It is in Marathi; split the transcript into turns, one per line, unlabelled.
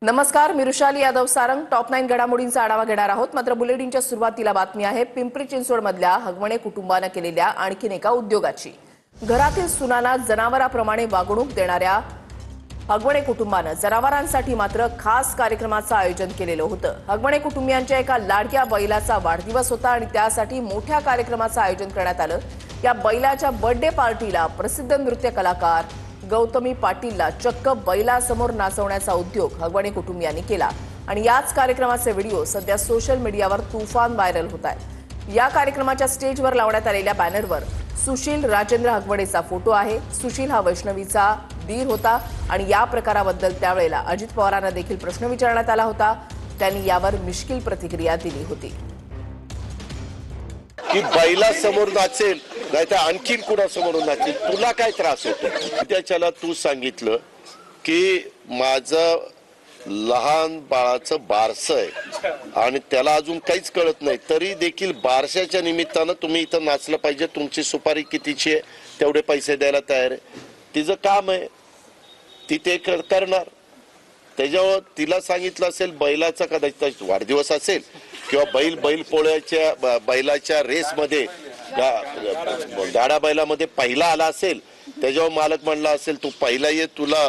नमस्कार, मी रुशाली यादव सारंग टॉप 9 घडामोडींचा आढावा घेणार आहोत। मात्र बुलेटिनच्या सुरुवातीला बातमी आहे पिंपरी चिंचवडमधल्या हगवणे कुटुंबाने केलेल्या आणखीन एका उद्योगाची। घरातील सुनांना जनावरांप्रमाणे वागणूक देणाऱ्या हगवणे कुटुंबाने जनावरांसाठी मात्र खास कार्यक्रमाचं आयोजन केलेलं होतं। हगवणे कुटुंबियांच्या एका लाडक्या बैलाचा वाढदिवस होता आणि त्यासाठी मोठ्या कार्यक्रमाचं आयोजन करण्यात आलं। या बैलाच्या बर्थडे पार्टीला प्रसिद्ध नृत्य कलाकार गौतमी पाटीलला चक्क बैलासमोर नाचवण्याचा उद्योग हगवणे कुटुंबियांनी केला आणि याच कार्यक्रमाचे व्हिडिओ सध्या सोशल मीडियावर तुफान व्हायरल होत आहेत। या कार्यक्रमाच्या स्टेजवर लावण्यात आलेल्या बॅनरवर सुशील राजेंद्र हगवणेचा फोटो आहे। सुशील हा वैष्णवीचा दीर होता आणि या प्रकाराबद्दल त्यावेळेला अजित पवारांना देखील प्रश्न विचारण्यात आला होता। त्यांनी यावर मिश्किल प्रतिक्रिया दिली होती
की बैला समोर नाचेल नाही तर आणखीन कुणासमोर नाचेल, तुला काय त्रास होतो? त्याच्याला तू सांगितलं की माझं लहान बाळाचं बारसं आहे आणि त्याला अजून काहीच कळत नाही, तरी देखील बारशाच्या निमित्तानं तुम्ही इथं नाचलं पाहिजे, तुमची सुपारी कितीची आहे तेवढे पैसे द्यायला तयार आहे। तिचं काम आहे, ती ते करणार। त्याच्यावर तिला सांगितलं असेल बैलाचा कदाचित वाढदिवस असेल किंवा बैल पोळ्याच्या बैलाच्या रेसमध्ये गाडा बैलामध्ये पहिला आला असेल, त्याच्यावर मालक म्हणला असेल तू पहिला ये, तुला